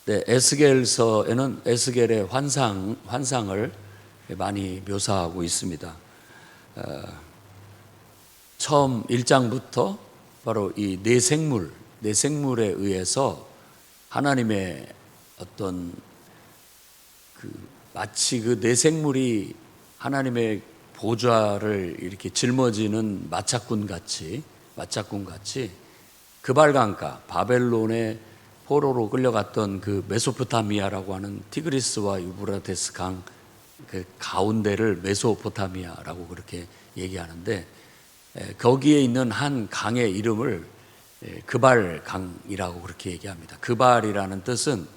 네, 에스겔서에는 에스겔의 환상을 많이 묘사하고 있습니다. 처음 1장부터 바로 이 내생물에 의해서 하나님의 어떤 마치 그 내생물이 하나님의 보좌를 이렇게 짊어지는 마차꾼 같이 그발강가 바벨론의 포로로 끌려갔던 그 메소포타미아라고 하는 티그리스와 유브라데스 강 그 가운데를 메소포타미아라고 그렇게 얘기하는데, 거기에 있는 한 강의 이름을 그발강이라고 그렇게 얘기합니다. 그발이라는 뜻은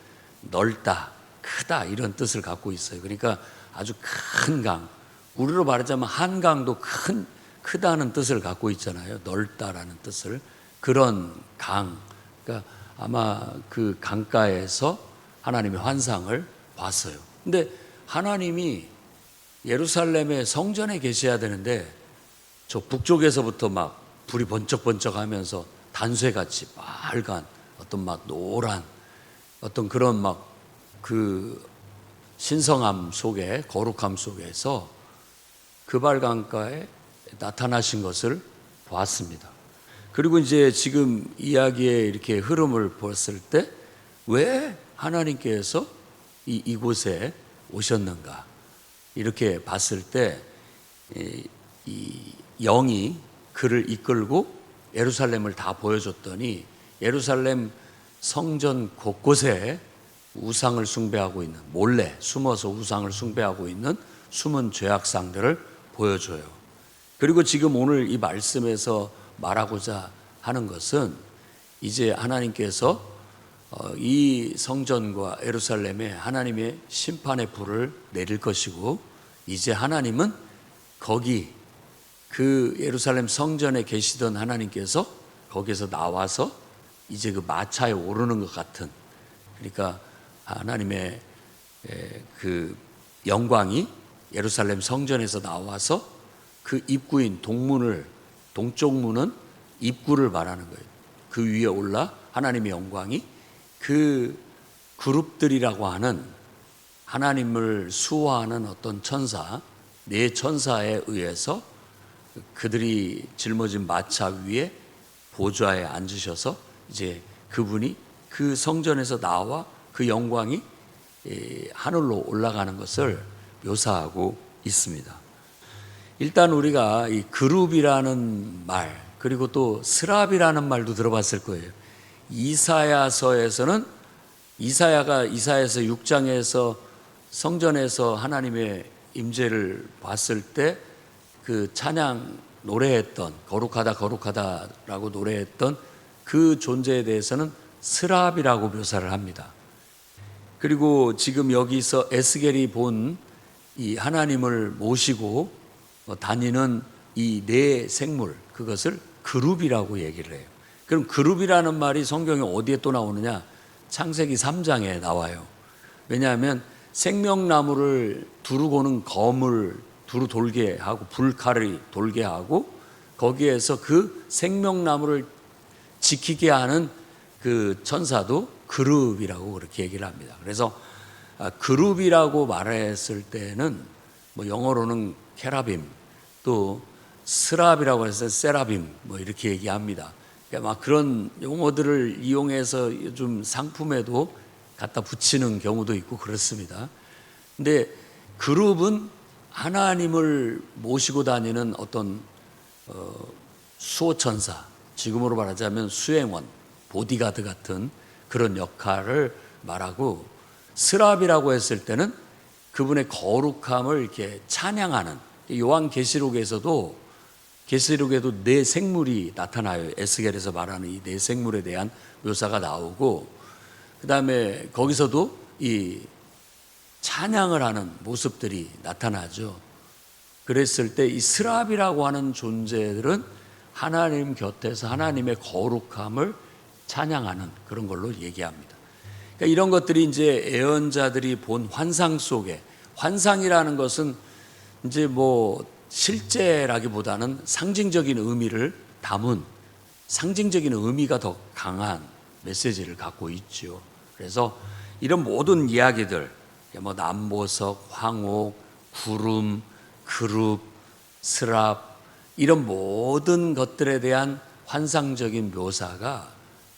넓다, 크다 이런 뜻을 갖고 있어요. 그러니까 아주 큰 강, 우리로 말하자면 한강도 크다는 뜻을 갖고 있잖아요. 넓다라는 뜻을. 그런 강, 그러니까 아마 그 강가에서 하나님의 환상을 봤어요. 근데 하나님이 예루살렘의 성전에 계셔야 되는데 저 북쪽에서부터 막 불이 번쩍번쩍 하면서 단쇠같이 빨간 어떤 막 노란 어떤 그런 막 그 신성함 속에, 거룩함 속에서 그발강가에 나타나신 것을 보았습니다. 그리고 이제 지금 이야기의 이렇게 흐름을 봤을 때 왜 하나님께서 이곳에 오셨는가 이렇게 봤을 때 이 영이 그를 이끌고 예루살렘을 다 보여줬더니 예루살렘 성전 곳곳에 우상을 숭배하고 있는, 몰래 숨어서 우상을 숭배하고 있는 숨은 죄악상들을 보여줘요. 그리고 지금 오늘 이 말씀에서 말하고자 하는 것은 이제 하나님께서 이 성전과 예루살렘에 하나님의 심판의 불을 내릴 것이고, 이제 하나님은 거기 그 예루살렘 성전에 계시던 하나님께서 거기에서 나와서 이제 그 마차에 오르는 것 같은, 그러니까 하나님의 그 영광이 예루살렘 성전에서 나와서 그 입구인 동쪽 문은 입구를 말하는 거예요. 그 위에 올라 하나님의 영광이 그 그룹들이라고 하는 하나님을 수호하는 어떤 천사, 네 천사에 의해서 그들이 짊어진 마차 위에 보좌에 앉으셔서 이제 그분이 그 성전에서 나와 그 영광이 하늘로 올라가는 것을 묘사하고 있습니다. 일단 우리가 이 그룹이라는 말, 그리고 또 스랍이라는 말도 들어봤을 거예요. 이사야서에서는 이사야서 6장에서 성전에서 하나님의 임재를 봤을 때 그 찬양 노래했던, 거룩하다 거룩하다라고 노래했던 그 존재에 대해서는 스랍이라고 묘사를 합니다. 그리고 지금 여기서 에스겔이 본 이 하나님을 모시고 다니는 이 네 생물, 그것을 그룹이라고 얘기를 해요. 그럼 그룹이라는 말이 성경에 어디에 또 나오느냐? 창세기 3장에 나와요. 왜냐하면 생명나무를 두르고는 검을 두루 돌게 하고 불칼을 돌게 하고 거기에서 그 생명나무를 지키게 하는 그 천사도 그룹이라고 그렇게 얘기를 합니다. 그래서 그룹이라고 말했을 때는 뭐 영어로는 케라빔, 또 스랍이라고 해서 세라빔 뭐 이렇게 얘기합니다. 그러니까 막 그런 용어들을 이용해서 요즘 상품에도 갖다 붙이는 경우도 있고 그렇습니다. 근데 그룹은 하나님을 모시고 다니는 어떤 수호천사, 지금으로 말하자면 수행원, 보디가드 같은 그런 역할을 말하고, 스랍이라고 했을 때는 그분의 거룩함을 이렇게 찬양하는, 요한계시록에도 네 생물이 나타나요. 에스겔에서 말하는 이 네 생물에 대한 묘사가 나오고, 그 다음에 거기서도 이 찬양을 하는 모습들이 나타나죠. 그랬을 때 이 스랍이라고 하는 존재들은 하나님 곁에서 하나님의 거룩함을 찬양하는 그런 걸로 얘기합니다. 그러니까 이런 것들이 이제 예언자들이 본 환상 속에, 환상이라는 것은 이제 뭐 실제라기보다는 상징적인 의미를 담은, 상징적인 의미가 더 강한 메시지를 갖고 있죠. 그래서 이런 모든 이야기들, 뭐 남보석, 황옥, 구름, 그룹, 스랍, 이런 모든 것들에 대한 환상적인 묘사가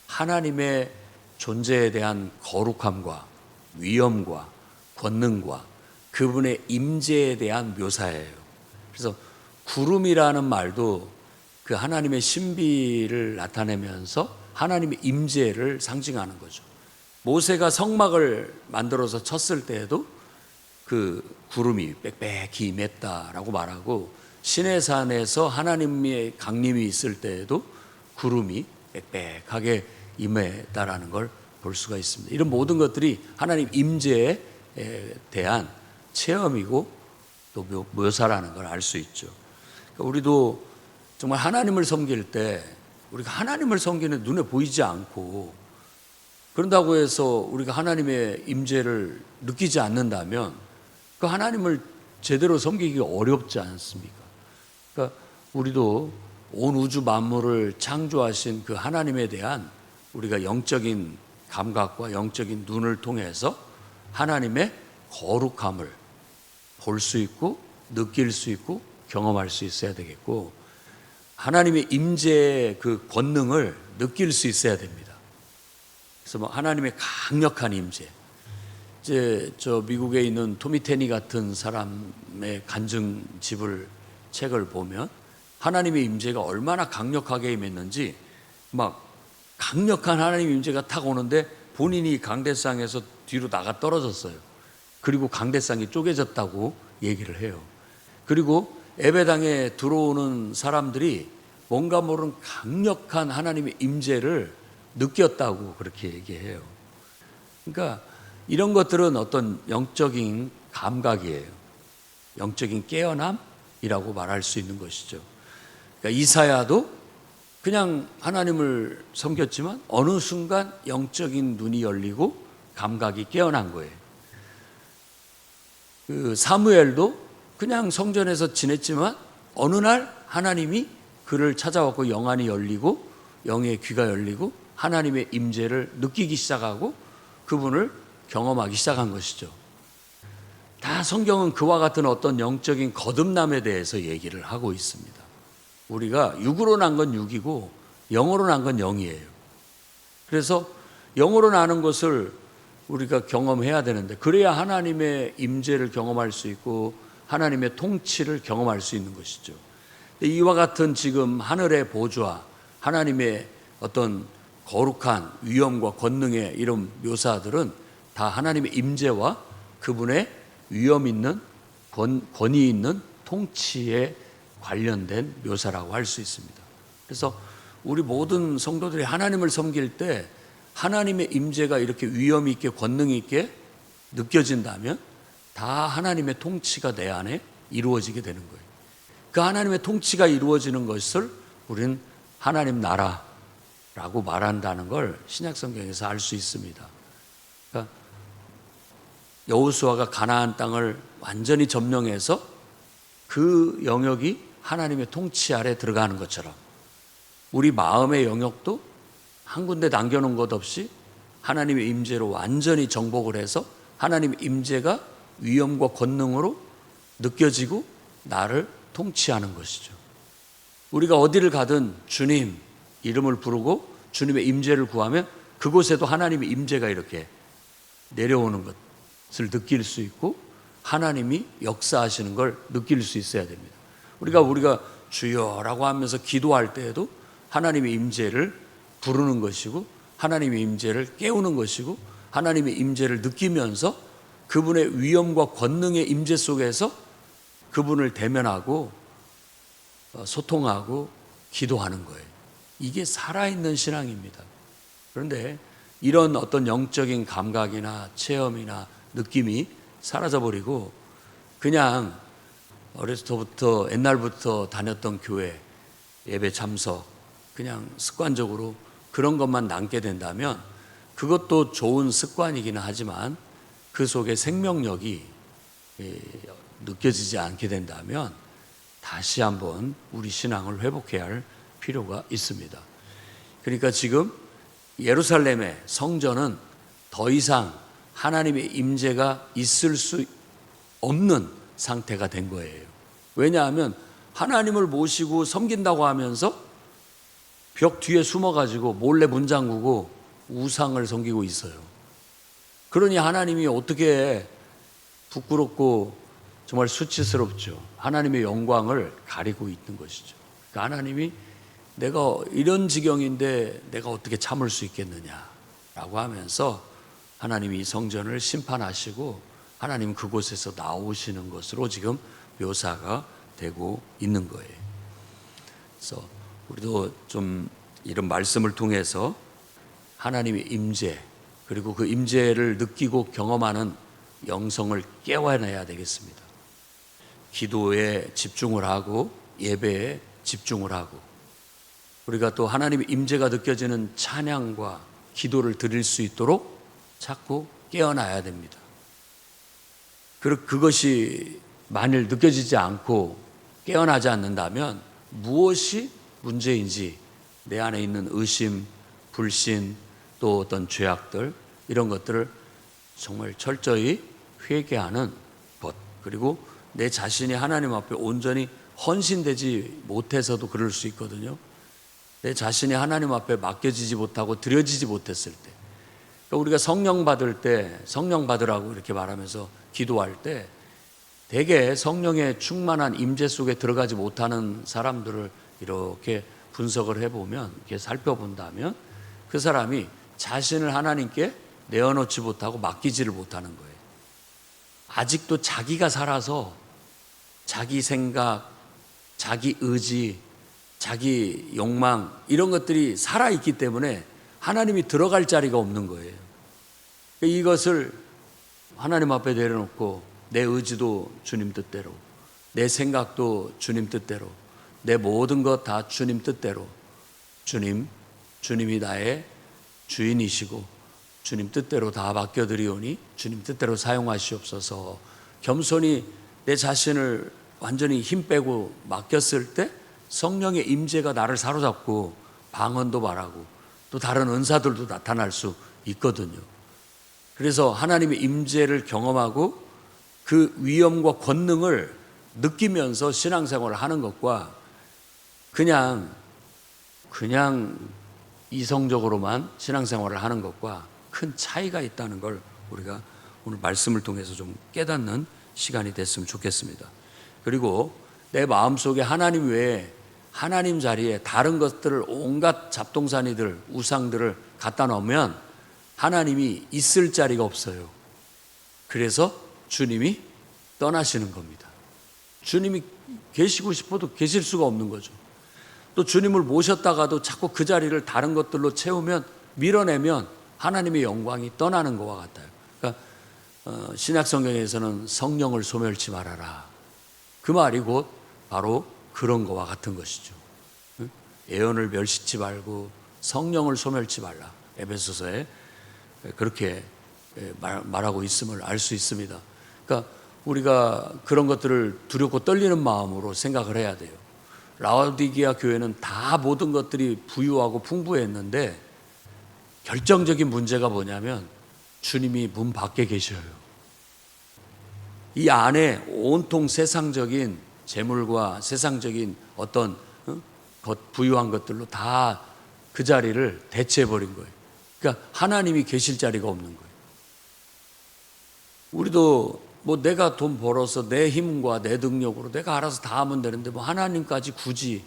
하나님의 존재에 대한 거룩함과 위엄과 권능과 그분의 임재에 대한 묘사예요. 그래서 구름이라는 말도 그 하나님의 신비를 나타내면서 하나님의 임재를 상징하는 거죠. 모세가 성막을 만들어서 쳤을 때에도 그 구름이 빽빽히 임했다라고 말하고, 시내산에서 하나님의 강림이 있을 때에도 구름이 빽빽하게 임했다라는 걸 볼 수가 있습니다. 이런 모든 것들이 하나님 임재에 대한 체험이고 또 묘사라는 걸 알 수 있죠. 그러니까 우리도 정말 하나님을 섬길 때 우리가 하나님을 섬기는 눈에 보이지 않고, 그런다고 해서 우리가 하나님의 임재를 느끼지 않는다면 그 하나님을 제대로 섬기기 어렵지 않습니까? 그러니까 우리도 온 우주 만물을 창조하신 그 하나님에 대한 우리가 영적인 감각과 영적인 눈을 통해서 하나님의 거룩함을 볼 수 있고 느낄 수 있고 경험할 수 있어야 되겠고, 하나님의 임재의 그 권능을 느낄 수 있어야 됩니다. 그래서 뭐 하나님의 강력한 임재, 이제 저 미국에 있는 토미 테니 같은 사람의 간증집을 책을 보면 하나님의 임재가 얼마나 강력하게 임했는지, 막 강력한 하나님의 임재가 탁 오는데 본인이 강대상에서 뒤로 나가 떨어졌어요. 그리고 강대상이 쪼개졌다고 얘기를 해요. 그리고 예배당에 들어오는 사람들이 뭔가 모르는 강력한 하나님의 임재를 느꼈다고 그렇게 얘기해요. 그러니까 이런 것들은 어떤 영적인 감각이에요. 영적인 깨어남이라고 말할 수 있는 것이죠. 그러니까 이사야도 그냥 하나님을 섬겼지만 어느 순간 영적인 눈이 열리고 감각이 깨어난 거예요. 그 사무엘도 그냥 성전에서 지냈지만 어느 날 하나님이 그를 찾아왔고 영안이 열리고 영의 귀가 열리고 하나님의 임재를 느끼기 시작하고 그분을 경험하기 시작한 것이죠. 다 성경은 그와 같은 어떤 영적인 거듭남에 대해서 얘기를 하고 있습니다. 우리가 육으로 난 건 육이고 영으로 난 건 영이에요. 그래서 영으로 나는 것을 우리가 경험해야 되는데, 그래야 하나님의 임재를 경험할 수 있고 하나님의 통치를 경험할 수 있는 것이죠. 이와 같은 지금 하늘의 보좌, 하나님의 어떤 거룩한 위엄과 권능의 이런 묘사들은 다 하나님의 임재와 그분의 위엄 있는 권위 있는 통치에 관련된 묘사라고 할 수 있습니다. 그래서 우리 모든 성도들이 하나님을 섬길 때 하나님의 임재가 이렇게 위엄 있게 권능 있게 느껴진다면 다 하나님의 통치가 내 안에 이루어지게 되는 거예요. 그 하나님의 통치가 이루어지는 것을 우리는 하나님 나라라고 말한다는 걸 신약 성경에서 알 수 있습니다. 그러니까 여호수아가 가나안 땅을 완전히 점령해서 그 영역이 하나님의 통치 아래 들어가는 것처럼 우리 마음의 영역도 한 군데 남겨놓은 것 없이 하나님의 임재로 완전히 정복을 해서 하나님의 임재가 위엄과 권능으로 느껴지고 나를 통치하는 것이죠. 우리가 어디를 가든 주님 이름을 부르고 주님의 임재를 구하면 그곳에도 하나님의 임재가 이렇게 내려오는 것을 느낄 수 있고 하나님이 역사하시는 걸 느낄 수 있어야 됩니다. 우리가 주여라고 하면서 기도할 때에도 하나님의 임재를 부르는 것이고 하나님의 임재를 깨우는 것이고 하나님의 임재를 느끼면서 그분의 위엄과 권능의 임재 속에서 그분을 대면하고 소통하고 기도하는 거예요. 이게 살아있는 신앙입니다. 그런데 이런 어떤 영적인 감각이나 체험이나 느낌이 사라져버리고 그냥 어렸을 때부터 옛날부터 다녔던 교회 예배 참석 그냥 습관적으로 그런 것만 남게 된다면 그것도 좋은 습관이기는 하지만 그 속에 생명력이 느껴지지 않게 된다면 다시 한번 우리 신앙을 회복해야 할 필요가 있습니다. 그러니까 지금 예루살렘의 성전은 더 이상 하나님의 임재가 있을 수 없는 상태가 된 거예요. 왜냐하면 하나님을 모시고 섬긴다고 하면서 벽 뒤에 숨어가지고 몰래 문 잠그고 우상을 섬기고 있어요. 그러니 하나님이 어떻게 부끄럽고 정말 수치스럽죠. 하나님의 영광을 가리고 있는 것이죠. 그러니까 하나님이 내가 이런 지경인데 내가 어떻게 참을 수 있겠느냐라고 하면서 하나님이 성전을 심판하시고 하나님 그곳에서 나오시는 것으로 지금 묘사가 되고 있는 거예요. 그래서 우리도 좀 이런 말씀을 통해서 하나님의 임재 그리고 그 임재를 느끼고 경험하는 영성을 깨워내야 되겠습니다. 기도에 집중을 하고 예배에 집중을 하고 우리가 또 하나님의 임재가 느껴지는 찬양과 기도를 드릴 수 있도록 자꾸 깨어나야 됩니다. 그것이 만일 느껴지지 않고 깨어나지 않는다면 무엇이 문제인지 내 안에 있는 의심, 불신, 또 어떤 죄악들 이런 것들을 정말 철저히 회개하는 것, 그리고 내 자신이 하나님 앞에 온전히 헌신되지 못해서도 그럴 수 있거든요. 내 자신이 하나님 앞에 맡겨지지 못하고 드려지지 못했을 때, 그러니까 우리가 성령 받을 때 성령 받으라고 이렇게 말하면서 기도할 때 대개 성령의 충만한 임재 속에 들어가지 못하는 사람들을 이렇게 분석을 해보면, 이렇게 살펴본다면 그 사람이 자신을 하나님께 내어놓지 못하고 맡기지를 못하는 거예요. 아직도 자기가 살아서 자기 생각, 자기 의지, 자기 욕망 이런 것들이 살아있기 때문에 하나님이 들어갈 자리가 없는 거예요. 이것을 하나님 앞에 내려놓고 내 의지도 주님 뜻대로, 내 생각도 주님 뜻대로, 내 모든 것 다 주님 뜻대로, 주님이 나의 주인이시고 주님 뜻대로 다 맡겨드리오니 주님 뜻대로 사용하시옵소서. 겸손히 내 자신을 완전히 힘 빼고 맡겼을 때 성령의 임재가 나를 사로잡고 방언도 말하고 또 다른 은사들도 나타날 수 있거든요. 그래서 하나님의 임재를 경험하고 그 위엄과 권능을 느끼면서 신앙생활을 하는 것과 그냥 이성적으로만 신앙생활을 하는 것과 큰 차이가 있다는 걸 우리가 오늘 말씀을 통해서 좀 깨닫는 시간이 됐으면 좋겠습니다. 그리고 내 마음속에 하나님 외에 하나님 자리에 다른 것들을 온갖 잡동사니들, 우상들을 갖다 놓으면 하나님이 있을 자리가 없어요. 그래서 주님이 떠나시는 겁니다. 주님이 계시고 싶어도 계실 수가 없는 거죠. 또 주님을 모셨다가도 자꾸 그 자리를 다른 것들로 채우면, 밀어내면 하나님의 영광이 떠나는 것과 같아요. 그러니까 신약 성경에서는 성령을 소멸치 말아라. 그 말이 곧 바로 그런 것과 같은 것이죠. 예언을 멸시치 말고 성령을 소멸치 말라. 에베소서에 그렇게 말하고 있음을 알 수 있습니다. 그러니까 우리가 그런 것들을 두렵고 떨리는 마음으로 생각을 해야 돼요. 라오디게아 교회는 다 모든 것들이 부유하고 풍부했는데 결정적인 문제가 뭐냐면 주님이 문 밖에 계셔요. 이 안에 온통 세상적인 재물과 세상적인 어떤 부유한 것들로 다 그 자리를 대체해버린 거예요. 그러니까 하나님이 계실 자리가 없는 거예요. 우리도 뭐 내가 돈 벌어서 내 힘과 내 능력으로 내가 알아서 다 하면 되는데 뭐 하나님까지 굳이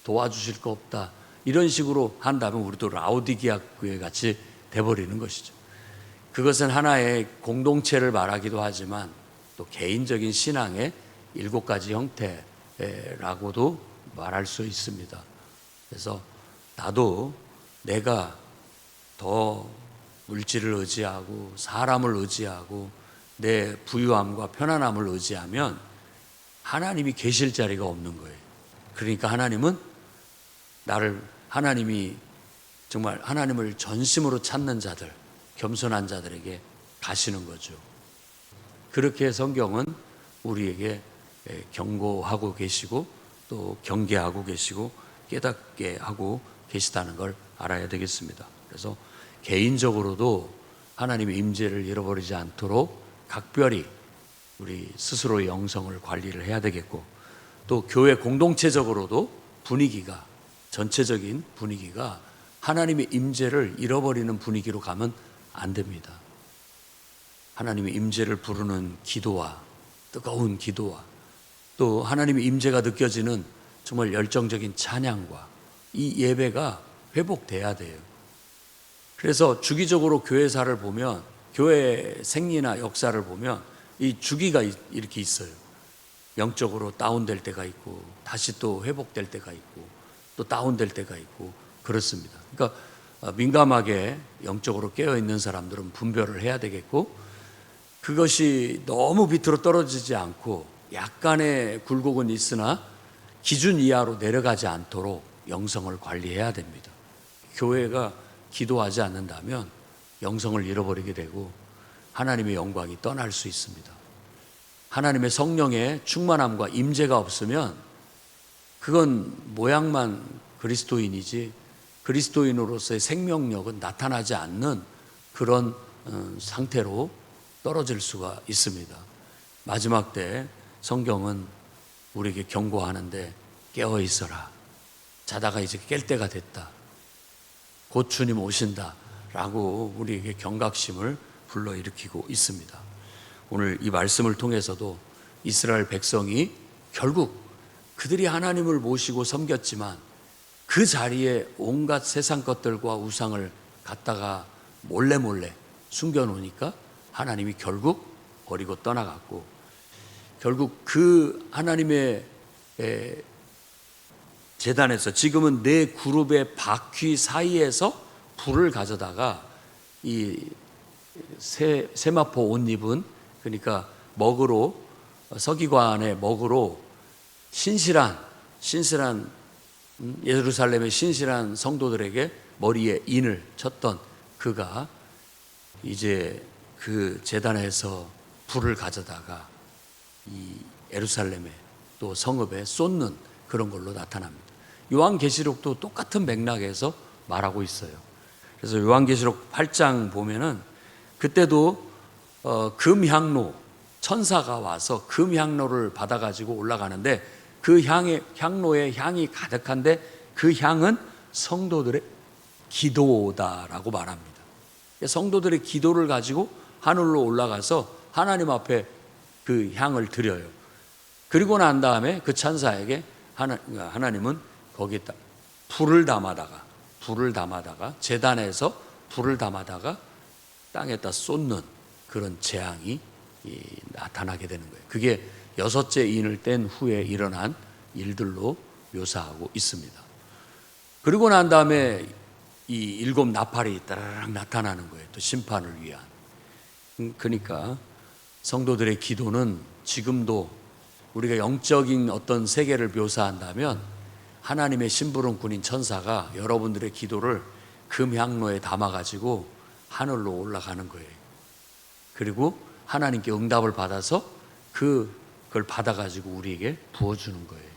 도와주실 거 없다, 이런 식으로 한다면 우리도 라오디게아 교회 같이 돼버리는 것이죠. 그것은 하나의 공동체를 말하기도 하지만 또 개인적인 신앙의 7가지 형태라고도 말할 수 있습니다. 그래서 나도 내가 더 물질을 의지하고 사람을 의지하고 내 부유함과 편안함을 의지하면 하나님이 계실 자리가 없는 거예요. 그러니까 하나님이 정말 하나님을 전심으로 찾는 자들, 겸손한 자들에게 가시는 거죠. 그렇게 성경은 우리에게 경고하고 계시고 또 경계하고 계시고 깨닫게 하고 계시다는 걸 알아야 되겠습니다. 그래서 개인적으로도 하나님의 임재를 잃어버리지 않도록 각별히 우리 스스로의 영성을 관리를 해야 되겠고, 또 교회 공동체적으로도 분위기가, 전체적인 분위기가 하나님의 임재를 잃어버리는 분위기로 가면 안 됩니다. 하나님의 임재를 부르는 기도와 뜨거운 기도와 또 하나님의 임재가 느껴지는 정말 열정적인 찬양과 이 예배가 회복돼야 돼요. 그래서 주기적으로 교회사를 보면, 교회 생리나 역사를 보면 이 주기가 이렇게 있어요. 영적으로 다운될 때가 있고, 다시 또 회복될 때가 있고, 또 다운될 때가 있고, 그렇습니다. 그러니까 민감하게 영적으로 깨어있는 사람들은 분별을 해야 되겠고, 그것이 너무 밑으로 떨어지지 않고 약간의 굴곡은 있으나 기준 이하로 내려가지 않도록 영성을 관리해야 됩니다. 교회가 기도하지 않는다면 영성을 잃어버리게 되고 하나님의 영광이 떠날 수 있습니다. 하나님의 성령의 충만함과 임재가 없으면 그건 모양만 그리스도인이지 그리스도인으로서의 생명력은 나타나지 않는 그런 상태로 떨어질 수가 있습니다. 마지막 때 성경은 우리에게 경고하는데 깨어 있어라. 자다가 이제 깰 때가 됐다. 곧 주님 오신다. 라고 우리에게 경각심을 불러일으키고 있습니다. 오늘 이 말씀을 통해서도 이스라엘 백성이 결국 그들이 하나님을 모시고 섬겼지만 그 자리에 온갖 세상 것들과 우상을 갖다가 몰래 숨겨놓으니까 하나님이 결국 버리고 떠나갔고, 결국 그 하나님의 제단에서 지금은 네 그룹의 바퀴 사이에서 불을 가져다가 이 세마포 옷 입은, 그러니까 먹으로, 서기관의 먹으로 신실한 예루살렘의 신실한 성도들에게 머리에 인을 쳤던 그가 이제 그 제단에서 불을 가져다가 이 예루살렘에 또 성읍에 쏟는 그런 걸로 나타납니다. 요한계시록도 똑같은 맥락에서 말하고 있어요. 그래서 요한계시록 8장 보면은 그때도 금향로, 천사가 와서 금향로를 받아가지고 올라가는데 그 향로에 향이 가득한데 그 향은 성도들의 기도다라고 말합니다. 성도들의 기도를 가지고 하늘로 올라가서 하나님 앞에 그 향을 드려요. 그리고 난 다음에 그 천사에게 하나님은 거기다 불을 담아다가 제단에서 불을 담아다가 땅에다 쏟는 그런 재앙이 나타나게 되는 거예요. 그게 6째 인을 뗀 후에 일어난 일들로 묘사하고 있습니다. 그리고 난 다음에 이 7 나팔이 따라락 나타나는 거예요. 또 심판을 위한. 그러니까 성도들의 기도는 지금도 우리가 영적인 어떤 세계를 묘사한다면 하나님의 심부름꾼인 천사가 여러분들의 기도를 금향로에 담아가지고 하늘로 올라가는 거예요. 그리고 하나님께 응답을 받아서 그걸 받아가지고 우리에게 부어주는 거예요.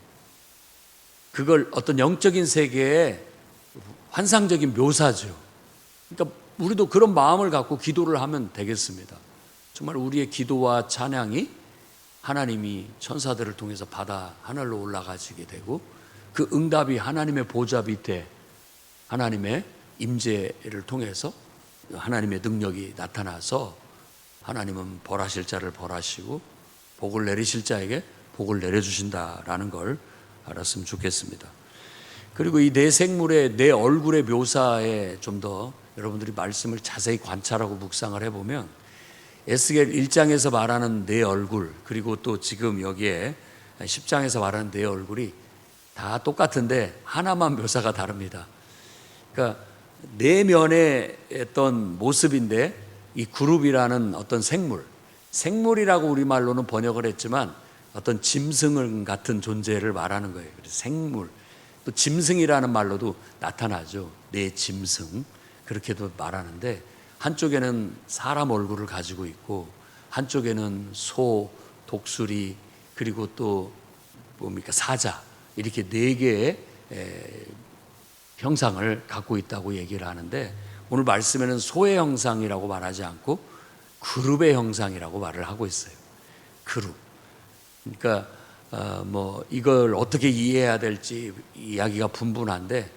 그걸 어떤 영적인 세계의 환상적인 묘사죠. 그러니까 우리도 그런 마음을 갖고 기도를 하면 되겠습니다. 정말 우리의 기도와 찬양이 하나님이 천사들을 통해서 받아 하늘로 올라가시게 되고 그 응답이 하나님의 보좌 밑에 하나님의 임재를 통해서 하나님의 능력이 나타나서 하나님은 벌하실 자를 벌하시고 복을 내리실 자에게 복을 내려주신다라는 걸 알았으면 좋겠습니다. 그리고 이 네 생물의 네 얼굴의 묘사에 좀 더 여러분들이 말씀을 자세히 관찰하고 묵상을 해보면 에스겔 1장에서 말하는 네 얼굴, 그리고 또 지금 여기에 10장에서 말하는 네 얼굴이 다 똑같은데 하나만 묘사가 다릅니다. 그러니까 네 면의 어떤 모습인데 이 그룹이라는 어떤 생물이라고 우리말로는 번역을 했지만 어떤 짐승 같은 존재를 말하는 거예요. 그래서 생물, 또 짐승이라는 말로도 나타나죠. 네 짐승, 그렇게도 말하는데 한쪽에는 사람 얼굴을 가지고 있고 한쪽에는 소, 독수리, 그리고 또 뭡니까 사자, 이렇게 네 개의 형상을 갖고 있다고 얘기를 하는데 오늘 말씀에는 소의 형상이라고 말하지 않고 그룹의 형상이라고 말을 하고 있어요. 그룹. 그러니까 뭐 이걸 어떻게 이해해야 될지 이야기가 분분한데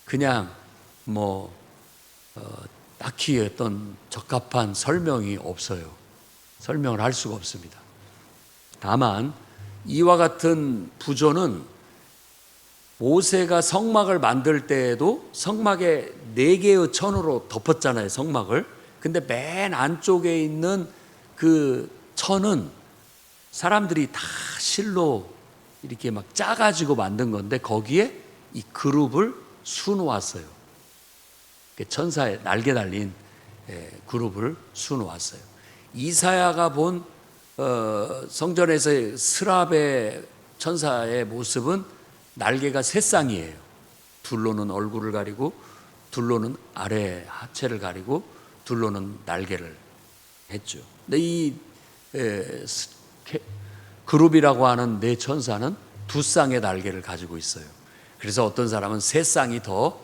그냥 뭐 딱히 어떤 적합한 설명이 없어요. 설명을 할 수가 없습니다. 다만 이와 같은 부조는 모세가 성막을 만들 때에도 성막에 4개의 천으로 덮었잖아요, 성막을. 근데 맨 안쪽에 있는 그 천은 사람들이 다 실로 이렇게 막 짜가지고 만든 건데 거기에 이 그룹을 수놓았어요. 천사의 날개 달린 그룹을 수놓았어요. 이사야가 본 성전에서의 스랍의 천사의 모습은 날개가 3쌍이에요. 둘로는 얼굴을 가리고, 둘로는 아래 하체를 가리고, 둘로는 날개를 했죠. 근데 이 그룹이라고 하는 4천사는 2쌍의 날개를 가지고 있어요. 그래서 어떤 사람은 3쌍이 더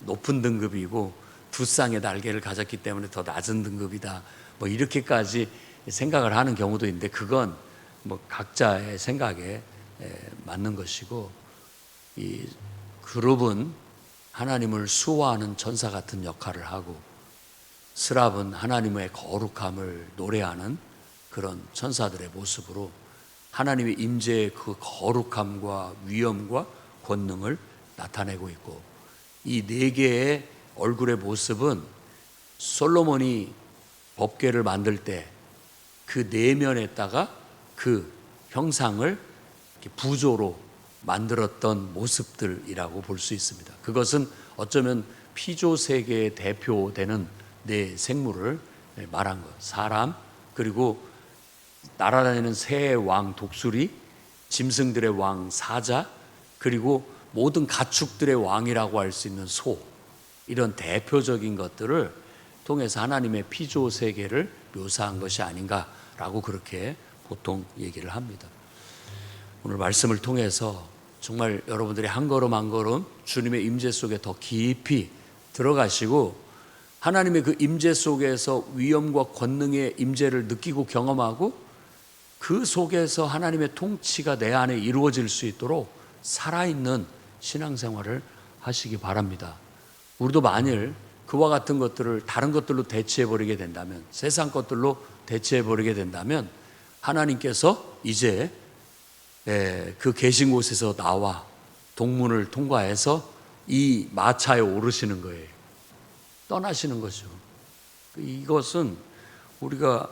높은 등급이고 2쌍의 날개를 가졌기 때문에 더 낮은 등급이다, 뭐 이렇게까지 생각을 하는 경우도 있는데 그건 뭐 각자의 생각에 맞는 것이고, 이 그룹은 하나님을 수호하는 천사 같은 역할을 하고 스랍은 하나님의 거룩함을 노래하는 그런 천사들의 모습으로 하나님의 임재의 그 거룩함과 위엄과 권능을 나타내고 있고, 이 4개의 얼굴의 모습은 솔로몬이 법궤를 만들 때 그 내면에다가 그 형상을 부조로 만들었던 모습들이라고 볼 수 있습니다. 그것은 어쩌면 피조 세계의 대표되는 4생물을 말한 것. 사람, 그리고 날아다니는 새의 왕 독수리, 짐승들의 왕 사자, 그리고 모든 가축들의 왕이라고 할 수 있는 소, 이런 대표적인 것들을 통해서 하나님의 피조 세계를 묘사한 것이 아닌가라고 그렇게 보통 얘기를 합니다. 오늘 말씀을 통해서 정말 여러분들이 한 걸음 한 걸음 주님의 임재 속에 더 깊이 들어가시고 하나님의 그 임재 속에서 위엄과 권능의 임재를 느끼고 경험하고 그 속에서 하나님의 통치가 내 안에 이루어질 수 있도록 살아있는 신앙생활을 하시기 바랍니다. 우리도 만일 그와 같은 것들을 다른 것들로 대체해버리게 된다면, 세상 것들로 대체해버리게 된다면 하나님께서 이제 그 계신 곳에서 나와 동문을 통과해서 이 마차에 오르시는 거예요. 떠나시는 거죠. 이것은 우리가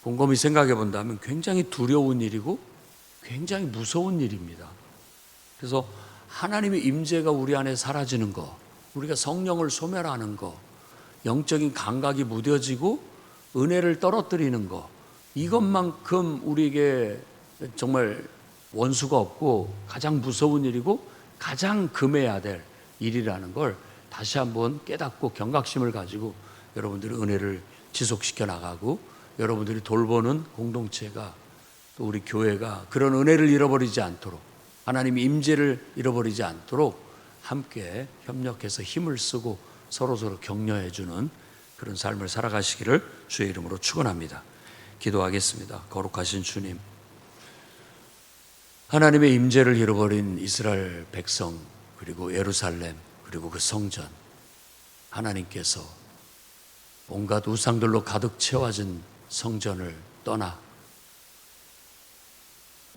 곰곰이 생각해 본다면 굉장히 두려운 일이고 굉장히 무서운 일입니다. 그래서 하나님의 임재가 우리 안에 사라지는 거, 우리가 성령을 소멸하는 거, 영적인 감각이 무뎌지고 은혜를 떨어뜨리는 거, 이것만큼 우리에게 정말 원수가 없고 가장 무서운 일이고 가장 금해야 될 일이라는 걸 다시 한번 깨닫고 경각심을 가지고 여러분들이 은혜를 지속시켜 나가고 여러분들이 돌보는 공동체가, 또 우리 교회가 그런 은혜를 잃어버리지 않도록, 하나님의 임재를 잃어버리지 않도록 함께 협력해서 힘을 쓰고 서로서로 격려해 주는 그런 삶을 살아가시기를 주의 이름으로 축원합니다. 기도하겠습니다. 거룩하신 주님, 하나님의 임재를 잃어버린 이스라엘 백성, 그리고 예루살렘, 그리고 그 성전, 하나님께서 온갖 우상들로 가득 채워진 성전을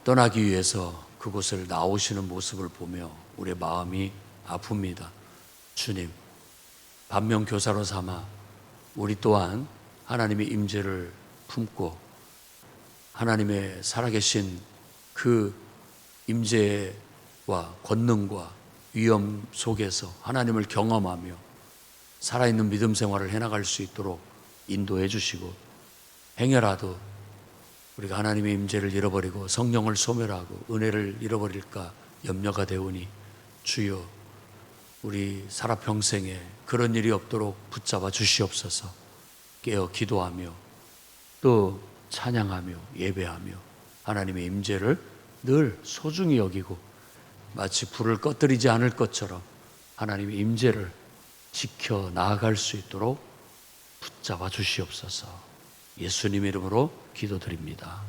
떠나기 위해서 그곳을 나오시는 모습을 보며 우리의 마음이 아픕니다. 주님, 반면교사로 삼아 우리 또한 하나님의 임재를 품고 하나님의 살아계신 그 임재와 권능과 위엄 속에서 하나님을 경험하며 살아있는 믿음 생활을 해나갈 수 있도록 인도해 주시고, 행여라도 우리가 하나님의 임재를 잃어버리고 성령을 소멸하고 은혜를 잃어버릴까 염려가 되오니 주여, 우리 살아평생에 그런 일이 없도록 붙잡아 주시옵소서. 깨어 기도하며 또 찬양하며 예배하며 하나님의 임재를 늘 소중히 여기고 마치 불을 꺼뜨리지 않을 것처럼 하나님의 임재를 지켜 나아갈 수 있도록 붙잡아 주시옵소서. 예수님 이름으로 기도드립니다.